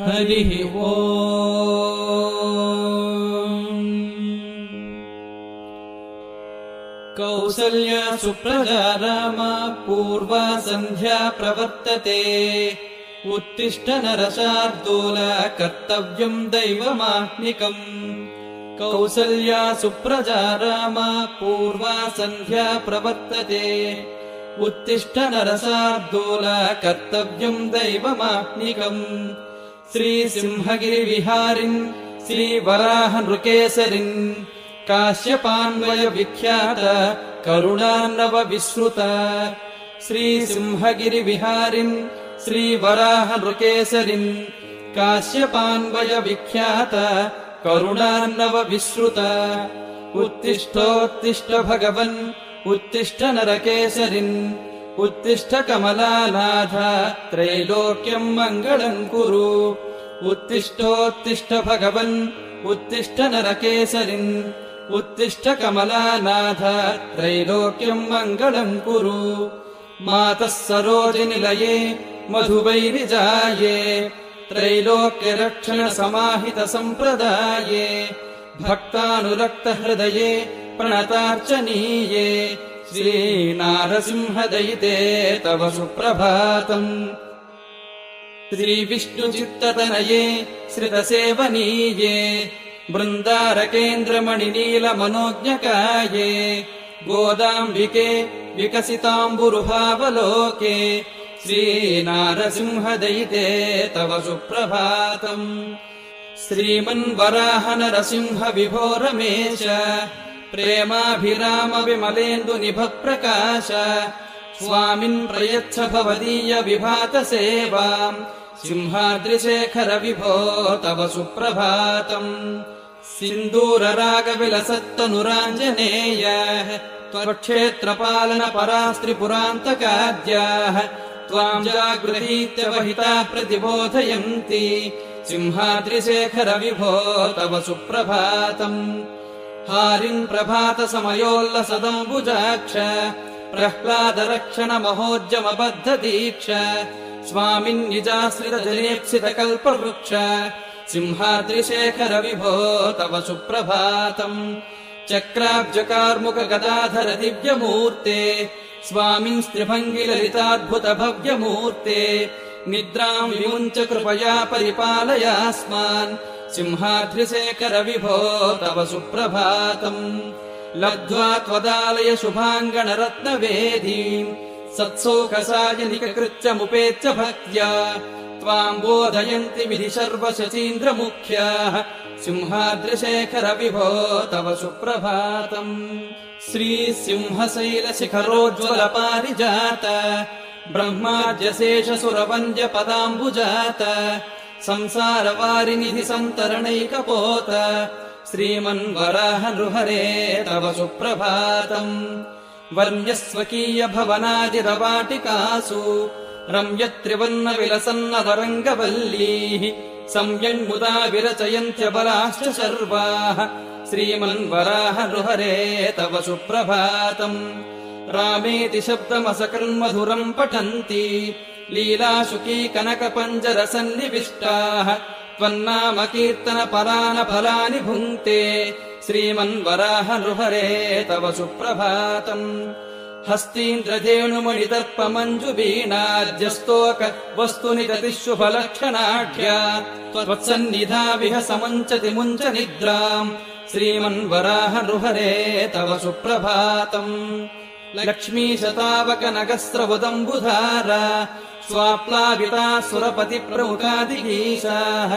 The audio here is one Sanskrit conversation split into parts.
हरिः ओम्। कौसल्या सुप्रजा रामा पूर्वा सन्ध्या प्रवर्तते। उत्तिष्ठ नरशार्दूल कर्तव्यम् दैवमाह्निकम्। कौसल्या सुप्रजा रामा पूर्वा सन्ध्या प्रवर्तते। उत्तिष्ठ नरशार्दूल कर्तव्यम् दैवमाह्निकम्। श्रीसिंहगिरिविहारिन् श्रीवराहनृकेसरिन् काश्यपान्वय विख्यात करुणार्णव विश्रुत। श्रीसिंहगिरिविहारिन् श्रीवराहनृकेसरिन् काश्यपान्वय विख्यात करुणार्णव विश्रुत। उत्तिष्ठोत्तिष्ठ भगवन् उत्तिष्ठ नरकेसरिन् उत्तिष्ठ कमलानाथ त्रैलोक्यम् मङ्गलम् कुरु। उत्तिष्ठोत्तिष्ठ भगवन् उत्तिष्ठ नरकेसरिन् उत्तिष्ठ कमलानाथ त्रैलोक्यम् मङ्गलम् कुरु। मातः सरोजनिलये मधुवैरिजाये त्रैलोक्यरक्षण समाहित सम्प्रदाये भक्तानुरक्तहृदये प्रणतार्चनीये श्रीनारसिंहदयिते तव सुप्रभातम्। श्रीविष्णुचित्ततनये श्रितसेवनीये बृन्दारकेन्द्रमणिनीलमनोज्ञकाये गोदाम्बिके विकसिताम्बुरुहावलोके श्रीनारसिंहदयिते तव सुप्रभातम्। श्रीमन्वराहनरसिंह विभो रमेश प्रेमाभिराम विमलेन्दुनिभप्रकाश स्वामिन् प्रयच्छ भवदीय विभात सेवाम्। सिंहाद्रिशेखर विभो तव सुप्रभातम्। सिन्दूररागविलसत्तनुराञ्जनेय त्वक्षेत्रपालन परास्त्रिपुरान्तकाद्याः त्वाम् जागृहीत्य वहिता प्रतिबोधयन्ति। सिंहाद्रिशेखर विभो तव सुप्रभातम्। हारिन् प्रभात समयोल्लसदम्बुजाक्ष प्रह्लादरक्षण महोज्जमबद्ध दीक्ष स्वामिन् निजाश्रित जनेप्सित कल्पवृक्ष सिंहाद्रिशेखर विभो तव सुप्रभातम्। चक्राब्जकार्मुक गदाधर दिव्यमूर्ते स्वामिन् स्त्रिभङ्गि ललिताद्भुत भव्यमूर्ते निद्राम् विमुञ्च कृपया परिपालयास्मान्। सिंहाद्रिशेखर विभो तव सुप्रभातम्। लब्ध्वा त्वदालय शुभाङ्गणरत्नवेदीम् सत्सोकसायनिककृत्यमुपेत्य भक्त्या त्वाम् बोधयन्ति विधि शर्वशचीन्द्रमुख्याः। सिंहाद्रिशेखर विभो तव सुप्रभातम्। श्रीसिंहशैलशिखरोज्ज्वलपारिजात ब्रह्माद्यशेषसुरवन्द्य पदाम्बुजात संसारवारिनिधि सन्तरणैकपोत श्रीमन्वराहनृहरे तव सुप्रभातम्। वर्ण्यस्वकीय भवनादिरवाटिकासु रम्यत्रिवन्न विलसन्नवरङ्गवल्लीः संयङ्मुदा विरचयन्त्यबलाश्च शर्वाः। श्रीमन्वराहनृहरे तव सुप्रभातम्। रामेति शब्दमसकन्मधुरम् पठन्ति लीलाशुकी कनकपञ्जरसन्निविष्टाः त्वन्नाम कीर्तन परानफलानि भुङ्क्ते। श्रीमन्वराहनृहरे तव सुप्रभातम्। हस्तीन्द्रधेनुमणिदर्पमञ्जुवीणाद्यस्तोक वस्तुनि ततिशुभलक्षणाढ्या त्वत्सन्निधा विह समञ्चति मुञ्च निद्राम्। श्रीमन्वराहनृहरे तव सुप्रभातम्। लक्ष्मीशतावकनगस्रवदम्बुधारा स्वाप्लाविता सुरपतिप्रमुखादिगीशाः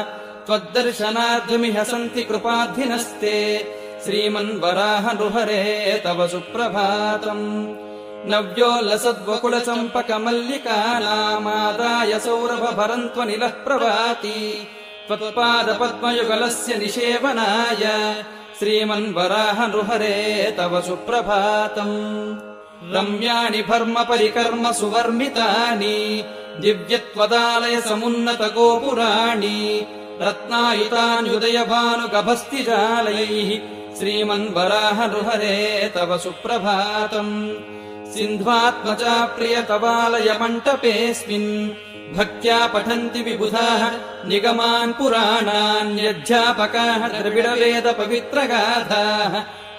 त्वद्दर्शनार्थमिह सन्ति कृपाधिनस्ते। श्रीमन्वराहनृहरे तव सुप्रभातम्। नव्योल्लसद्वकुलचम्पकमल्लिकानामादाय सौरभभरन्त्वनिलः प्रभाति त्वत्पादपद्मयुगलस्य निषेवनाय। श्रीमन्वराहनृहरे तव सुप्रभातम्। रम्याणि भर्म परिकर्म सुवर्मितानि दिव्यत्वदालय समुन्नत गोपुराणि रत्नायुतान्युदयभानुगभस्तिजालैः। श्रीमन्वराहनृहरे तव सुप्रभातम्। सिन्ध्वात्मजा प्रिय तवालय मण्टपेऽस्मिन् भक्त्या पठन्ति विबुधाः निगमान् पुराणान् यज्ञापकाः द्रविडवेद पवित्रगाथाः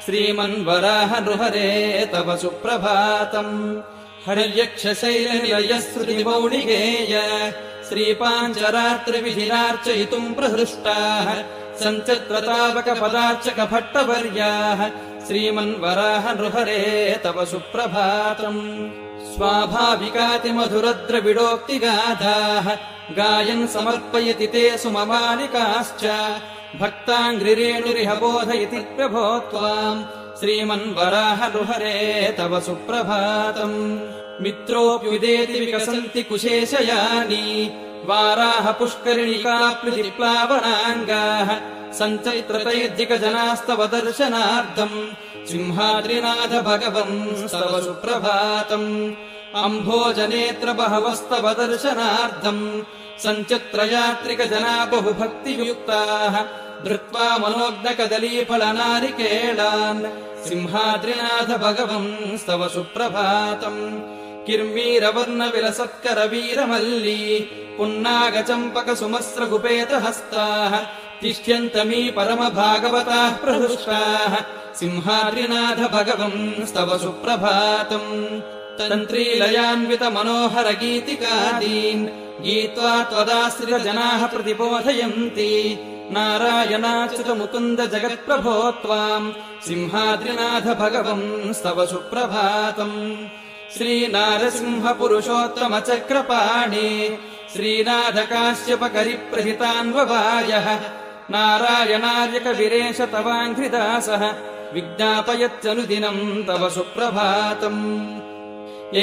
श्रीमन्वराह नृहरे तव सुप्रभातम् हर्यक्षशैलनिलयश्रुतिमौलिगेय श्रीपाञ्चरात्रिविधिनार्चयितुम् प्रहृष्टाः सञ्चत्रतावकपदार्चकभट्टवर्याः श्रीमन्वराह नृहरे तव सुप्रभातम् स्वाभाविकातिमधुरद्रविडोक्तिगाथाः गायन् समर्पयति ते सुममालिकाश्च भक्ताङ्घ्रिरेणुरिह बोधयति प्रभो त्वाम् श्रीमन्वराह नृहरे तव सुप्रभातम् मित्रोऽप्युदेति विकसन्ति कुशेशयानि वाराह पुष्करिणिकाप्लुतिप्लावनाङ्गाः सञ्चैत्रतैर्धिकजनास्तव दर्शनार्थम् सिंहाद्रिनाथ भगवंस्तव सुप्रभातम् अम्भोजनेत्र बहवस्तव दर्शनार्थम् सञ्चत्रयात्रिकजना बहुभक्तियुक्ताः धृत्वा मनोज्ञकदलीफलनारिकेलान् सिंहाद्रिनाथ भगवंस्तव सुप्रभातम् किर्मीरवर्णविलसत्करवीरमल्ली पुन्नागचम्पकसुमस्रगुपेतहस्ताः तिष्ठ्यन्तमी परमभागवताः प्रहृष्टाः सिंहाद्रिनाथ भगवंस्तव सुप्रभातम् तन्त्रीलयान्वितमनोहरगीतिकादीन् गीत्वा त्वदाश्रितजनाः प्रतिबोधयन्ति नारायणाच्युतमुकुन्द जगत्प्रभो त्वाम् सिंहाद्रिनाथ भगवंस्तव सुप्रभातम् श्रीनारसिंहपुरुषोत्तमचक्रपाणि श्रीनाथकाश्यपकरिप्रहितान्ववायः नारायणार्यकविरेश तवाङ्घ्रिदासः विज्ञापयत्यनुदिनम् तव सुप्रभातम्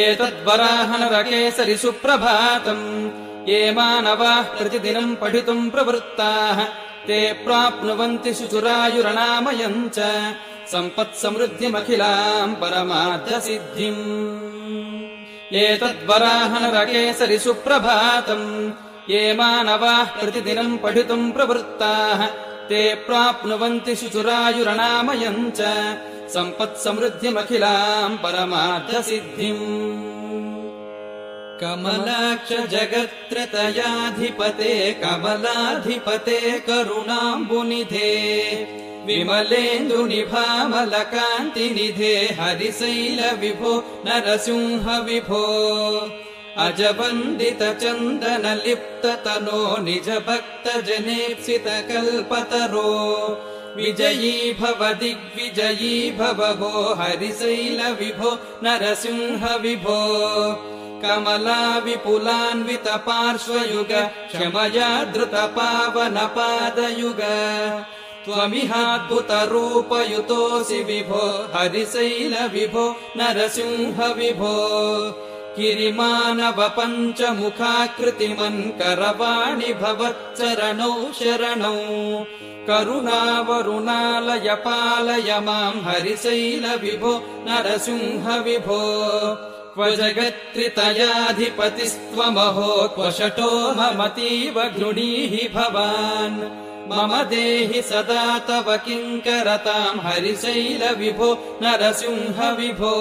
एतद्वराहनरकेसरि सुप्रभातम् ये मानवाः प्रतिदिनम् पठितुम् प्रवृत्ताः ते प्राप्नुवन्ति शुचुरायुरनामयम् च सम्पत्समृद्धिमखिलाम् परमार्थसिद्धिम् एतद्वराहनरकेसरि सुप्रभातम् ये मानवाः प्रतिदिनम् पठितुम् प्रवृत्ताः ते प्राप्नुवन्ति शुचुरायुरनामयम् च सम्पत्समृद्धिमखिलाम् परमार्थसिद्धिम् कमलाक्ष जगत्त्रतयाधिपते कमलाधिपते करुणाम्बुनिधे विमलेन्दुनिभामलकान्तिनिधे हरिशैल विभो नरसिंह विभो अजवन्दितचन्दनलिप्ततनो निजभक्तजनेप्सितकल्पतरो विजयी भव दिग्विजयी भव भो हरिशैल विभो नरसिंह विभो कमला विपुलान्वित पार्श्वयुग क्षमया धृत पावन पादयुग त्वमिहाद्भुतरूपयुतोऽसि विभो हरिशैल विभो नरसिंह विभो किरिमानव पञ्चमुखाकृतिमन् करवाणि भवच्चरणौ शरणौ करुणावरुणालय पालय माम् हरिशैल विभो नरसिंह विभो क्व जगत्त्रितयाधिपतिस्त्वमहो क्व षटो ममतीव गृणीहि भवान् मम देहि सदा तव किङ्करताम् हरिशैल विभो नरसिंह विभो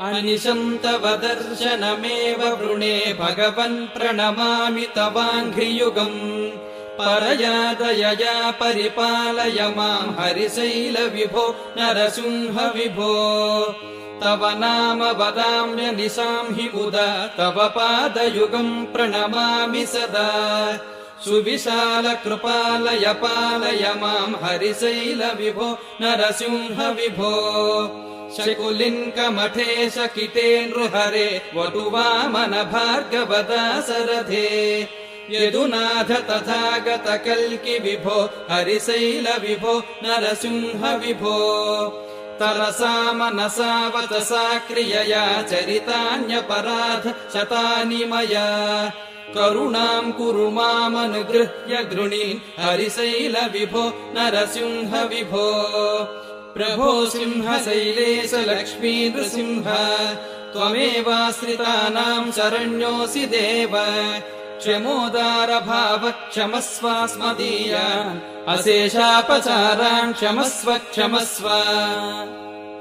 अनिशम् तव दर्शनमेव वृणे भगवन् प्रणमामि तवाङ्घ्रियुगम् परया दयया परिपालय माम् हरिशैल विभो नरसिंह विभो तव नाम वदाम्यनिशाम् हि मुदा तव पादयुगम् प्रणमामि सदा सुविशाल कृपालय पालय माम् हरिशैल विभो नरसिंह विभो शकुलिन्कमठेश किटे नृहरे वटुवामन भार्गवदासरथे यदुनाथ तथागत कल्कि विभो हरिशैल विभो नरसिंह विभो तरसा मनसा वचसा क्रियया चरितान्यपराध शतानि मया करुणाम् कुरु मामनुगृह्य गृणीन् हरिशैल विभो नरसिंह विभो प्रभो सिंहशैलेश लक्ष्मी नृसिंह त्वमेवाश्रितानाम् शरण्योऽसि देव क्षमोदार भाव क्षमस्वास्मदीयान् अशेषापचारान् क्षमस्व क्षमस्व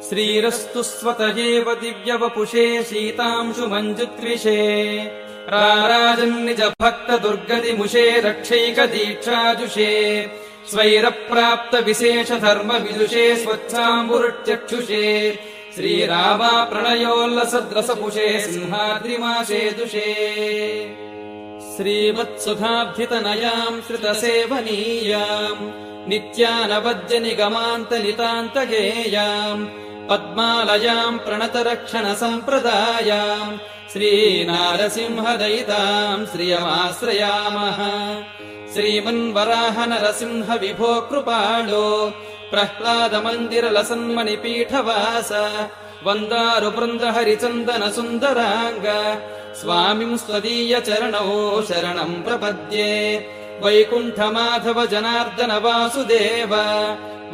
श्रीरस्तु स्वत एव दिव्यवपुषे शीतांशु मञ्जुत्विषे राराजन्निज भक्त दुर्गतिमुषे रक्षैकदीक्षाजुषे स्वैरप्राप्त विशेष धर्म विदुषे स्वच्छाम्बुरुच्चक्षुषे श्रीरामा प्रणयोल्लसद्रसपुषे सिंहाद्रिमाशे दुषे श्रीमत्सुधाब्धितनयाम् श्रितसेवनीयाम् नित्यानवद्यनिगमान्तनितान्तगेयाम् पद्मालयाम् प्रणतरक्षणसम्प्रदायाम् श्रीनारसिंहदयिताम् श्रियमाश्रयामः श्रीमन्वराहनरसिंह विभो कृपालो प्रह्लादमन्दिरलसन्मणिपीठवास वन्दारुवृन्द हरिचन्दन सुन्दराङ्ग स्वामिं स्वदीय चरणौ शरणम् प्रपद्ये वैकुण्ठमाधव जनार्दन वासुदेव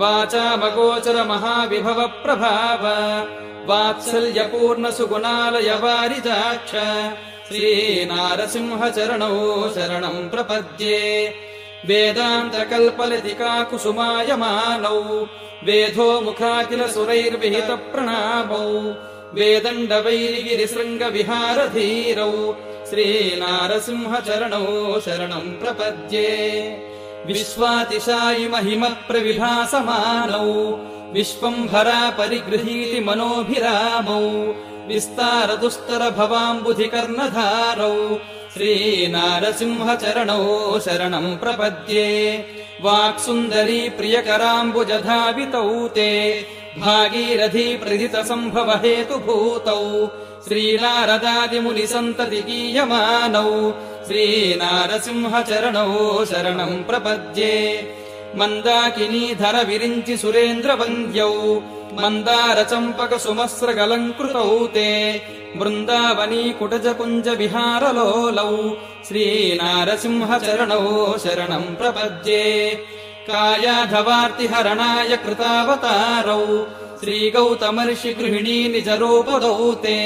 वाचामगोचर महाविभव प्रभाव वात्सल्यपूर्ण सुगुणालय वारिजाक्ष श्रीनारसिंह चरणौ शरणम् प्रपद्ये वेदान्तकल्पलतिका कुसुमायमानौ वेदो मुखाखिल सुरैर्विहित प्रणामौ वेदण्डवैरिगिरिशृङ्गविहारधीरौ श्रीनारसिंह चरणौ शरणम् प्रपद्ये विश्वातिशायि महिम प्रविभासमानौ विश्वम्भरा परिगृहीति मनोभिरामौ विस्तार दुस्तर भवाम्बुधिकर्णधारौ श्रीनारसिंह चरणौ शरणम् प्रपद्ये वाक्सुन्दरी प्रियकराम्बुजधावितौ ते भागीरथी प्रथित सम्भव हेतुभूतौ श्रीनारदादिमुनिसन्तति गीयमानौ श्रीनारसिंह चरणौ शरणम् प्रपद्ये मन्दाकिनीधर विरिञ्चि सुरेन्द्रवन्द्यौ मन्दार चम्पक सुमस्रगलङ्कृतौ ते वृन्दावनी कुटज कुञ्ज विहारलोलौ श्रीनारसिंह चरणौ शरणम् प्रपद्ये कायाधवार्तिहरणाय कृतावतारौ श्रीगौतमर्षि गृहिणी निजरूपदौ ते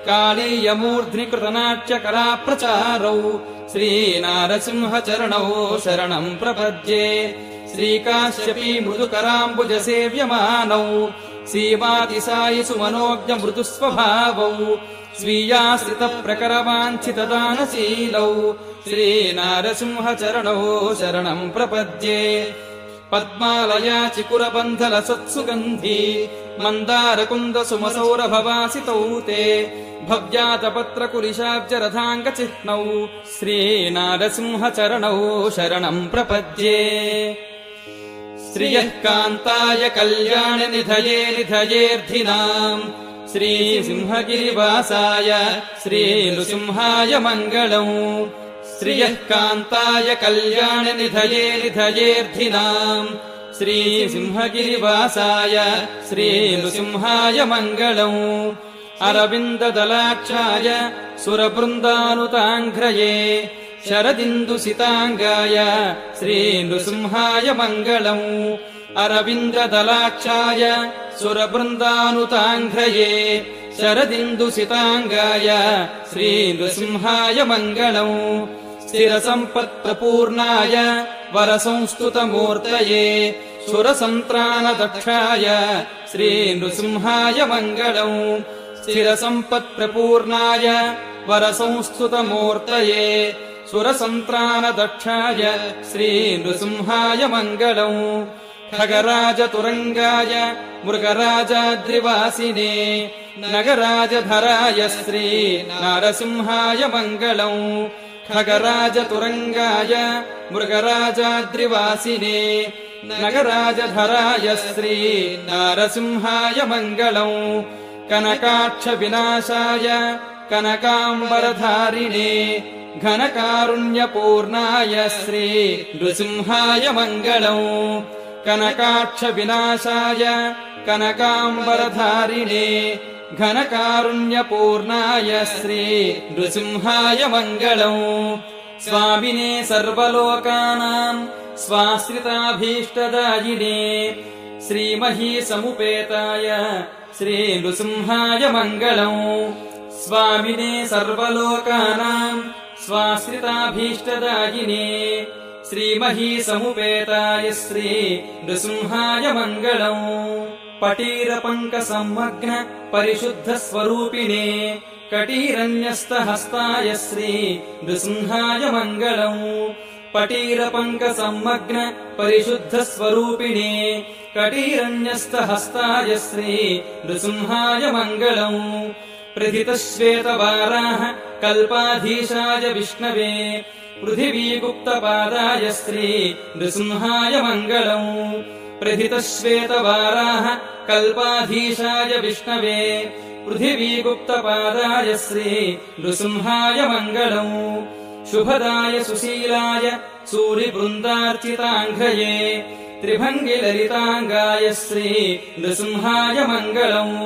कालीयमूर्ध्नि कृतनाट्यकला प्रचारौ श्रीनारसिंह चरणौ शरणम् प्रपद्ये श्रीकाश्यपी मृदुकराम्बुज सेव्यमानौ सीमातिसायि सुमनोज्ञ मृदुस्वभावौ स्वीयाश्रित प्रकरवाञ्छितदानशीलौ श्रीनारसिंह चरणौ शरणम् प्रपद्ये पद्मालया चिकुरबन्धल सत्सुगन्धी मन्दारकुन्द सुमसौरभवासितौ ते भव्यातपत्रकुलिशाब्जरथाङ्गचिह्नौ श्रीनारसिंह चरणौ शरणम् प्रपद्ये श्रियः कान्ताय कल्याणनिधये निधयेऽर्थिनाम् श्रीसिंहगिरिवासाय श्रीनृसिंहाय मङ्गलम् श्रियः कान्ताय कल्याणनिधये निधयेऽर्थिनाम् श्रीसिंहगिरिवासाय श्रीनृसिंहाय मङ्गलम् अरविन्ददलाक्षाय सुरबृन्दानुताङ्घ्रये शरदिन्दुसिताङ्गाय श्रीनृसिंहाय मङ्गलम् अरविन्ददलाक्षाय सुरबृन्दानुताङ्घ्रये शरदिन्दुसिताङ्गाय श्रीनृसिंहाय मङ्गलम् स्थिरसम्पत्प्रपूर्णाय वरसंस्तुतमूर्तये सुरसन्त्राणदक्षाय श्रीनृसिंहाय मङ्गलम् स्थिरसम्पत्प्रपूर्णाय वरसंस्तुतमूर्तये सुरसन्त्राणदक्षाय श्रीनृसिंहाय मङ्गलम् खगराजतुरङ्गाय मृगराजाद्रिवासिने नगराजधराय श्रीनारसिंहाय मङ्गलम् खगराजतुरङ्गाय मृगराजाद्रिवासिने नगराजधराय श्रीनारसिंहाय मङ्गलम् कनकाक्षविनाशाय कनकाम्बरधारिणे घनकारुण्यपूर्णाय श्रीनृसिंहाय मङ्गलम् कनकाक्षविनाशाय कनकाम्बरधारिणे घनकारुण्यपूर्णाय श्रीनृसिंहाय मङ्गलम् स्वामिने सर्वलोकानाम् स्वाश्रिताभीष्टदायिने श्रीमहीसमुपेताय श्रीनृसिंहाय मङ्गलम् स्वामिने सर्वलोकानाम् स्वाश्रिताभीष्टदायिने श्रीमहीसमुपेताय श्रीनृसिंहाय मङ्गलम् पटीरपङ्कसम्मग्न परिशुद्धस्वरूपिणे कटीरन्यस्तहस्ताय श्री नृसिंहाय मङ्गलम् पटीरपङ्कसम्मग्न परिशुद्धस्वरूपिणे कटीरन्यस्तहस्ताय श्री नृसिंहाय मङ्गलम् प्रथितश्वेतवाराह कल्पाधीशाय विष्णवे पृथिवीगुप्तपादाय श्री नृसिंहाय मङ्गलम् प्रथितश्वेतवाराह कल्पाधीशाय विष्णवे पृथिवीगुप्तपादाय श्री नृसिंहाय मङ्गलम् शुभदाय सुशीलाय सूरिवृन्दार्चिताङ्घ्रये त्रिभङ्गिललिताङ्गाय श्री नृसिंहाय मङ्गलम्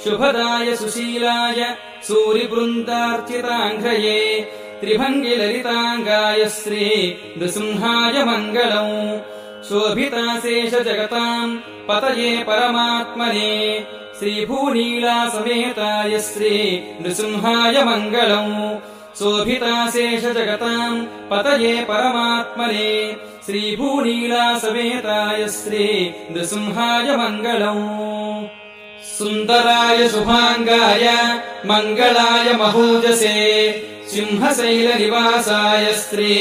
शुभदाय सुशीलाय सूरिवृन्दार्चिताङ्घ्रये त्रिभङ्गिललिताङ्गाय श्री नृसिंहाय मङ्गलम् शोभिताशेष जगताम् पतये परमात्मने श्रीभूनीलासमेताय श्री नृसिंहाय मङ्गलम् शोभिताशेष जगताम् पतये परमात्मने श्रीभूनीलासमेताय श्री नृसिंहाय मङ्गलम् सुन्दराय शुभाङ्गाय मङ्गलाय महूजसे सिंहशैलनिवासाय श्री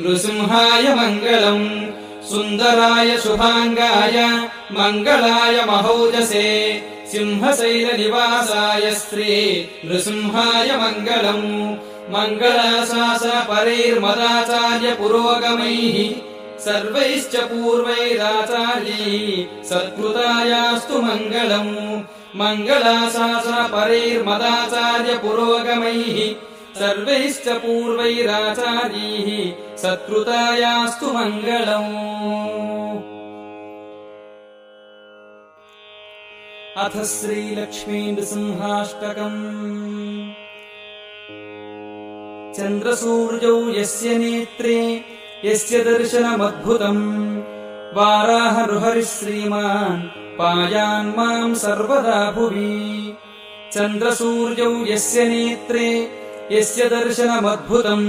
नृसिंहाय मङ्गलम् सुन्दराय शुभाङ्गाय मङ्गलाय महौजसे सिंहशैलनिवासाय श्री नृसिंहाय मङ्गलम् मङ्गलाशासनपरैर्मदाचार्य पुरोगमैः सर्वैश्च पूर्वैराचार्यैः सत्कृतायास्तु मङ्गलम् मङ्गलाशासनपरैर्मदाचार्य पुरोगमैः सर्वैश्च पूर्वैराचार्यैः सत्कृतायास्तु मङ्गलम्। अथ श्रीलक्ष्मी नृसिंहाष्टकम्। चन्द्रसूर्यौ यस्य नेत्रे यस्य दर्शनमद्भुतम् वाराह नृहरिः श्रीमान् पायान् माम् सर्वदा भुवि। चन्द्रसूर्यौ यस्य नेत्रे यस्य दर्शनमद्भुतम्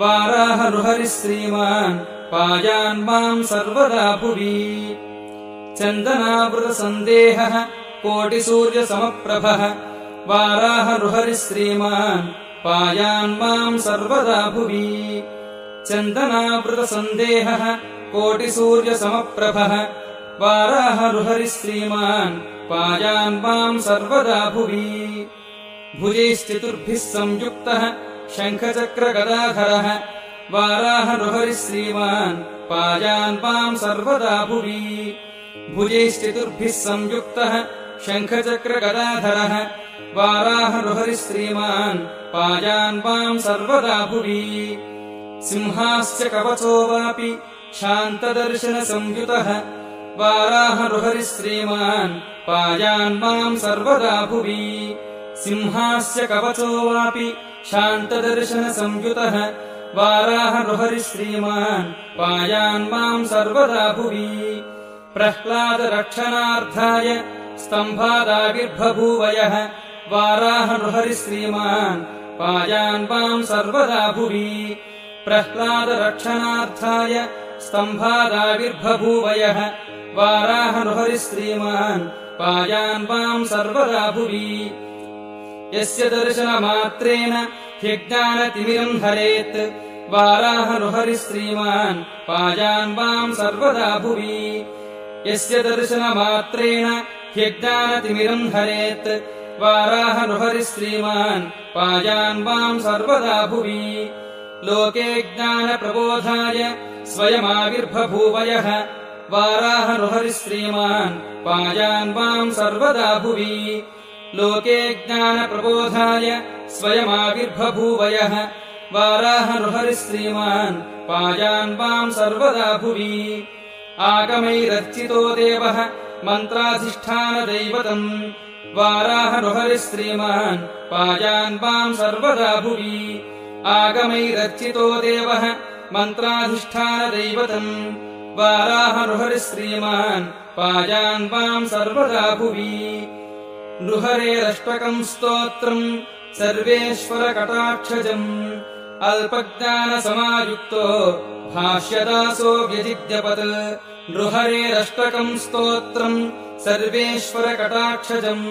वाराह नृहरिः श्रीमान् पायान् माम् सर्वदा भुवि। चन्दनावृतसन्देहः कोटिसूर्यसमप्रभः वाराह नृहरिः श्रीमान् पायान् माम् सर्वदा भुवि। चन्दनावृतसन्देहः कोटिसूर्यसमप्रभः वाराह नृहरिः श्रीमान् पायान् माम् सर्वदा भुवि। भुजैश्चतुर्भिः संयुक्तः शङ्खचक्रगदाधरः वाराह नृहरिः श्रीमान् पायान् माम् सर्वदा भुवि। भुजैश्चतुर्भिः संयुक्तः शङ्खचक्रगदाधरः वाराह नृहरिः श्रीमान् पायान् माम् सर्वदा भुवि। सिंहास्य कवचो वापि शान्तदर्शनसंयुतः वाराह नृहरिः श्रीमान् पायान् माम् सर्वदा भुवि। सिंहास्य कवचो वापि शान्तदर्शनसंयुतः वाराह नृहरिः श्रीमान् पायान् माम् सर्वदा भुवि। प्रह्लादरक्षणार्थाय स्तम्भादाविर्बभूवयः वाराह नृहरिः श्रीमान् पायान् माम् सर्वदा भुवि। प्रह्लादरक्षणार्थाय स्तम्भादाविर्बभूवयः वाराह नृहरिः श्रीमान् पायान् माम् सर्वदा भुवि। यस्य दर्शनमात्रेण ह्यज्ञानतिमिरम् हरेत् वाराह नृहरिः श्रीमान् पायान् माम् सर्वदा भुवि। यस्य दर्शनमात्रेण ह्यज्ञानतिमिरम् हरेत् वाराह नृहरिः श्रीमान् पायान् माम् सर्वदा भुवि। लोके ज्ञानप्रबोधाय स्वयमाविर्बभूवयः वाराह नृहरिः श्रीमान् पायान् माम् सर्वदा भुवि। लोके ज्ञानप्रबोधाय स्वयमाविर्बभूवयः वाराह नृहरिः श्रीमान् पायान् माम् सर्वदा भुवि। आगमैरर्चितो देवः मन्त्राधिष्ठानदैवतम् वाराह नृहरिः श्रीमान् पायान् माम् सर्वदा भुवि। आगमैरर्चितो देवः मन्त्राधिष्ठानदैवतम् वाराह नृहरिः श्रीमान् पायान् माम् सर्वदा भुवि। नृहरेरष्टकम् स्तोत्रम् सर्वेश्वरकटाक्षजम् अल्पज्ञानसमायुक्तो भाष्यदासो व्यजिज्ञपत्। नृहरेरष्टकम् स्तोत्रम् सर्वेश्वरकटाक्षजम्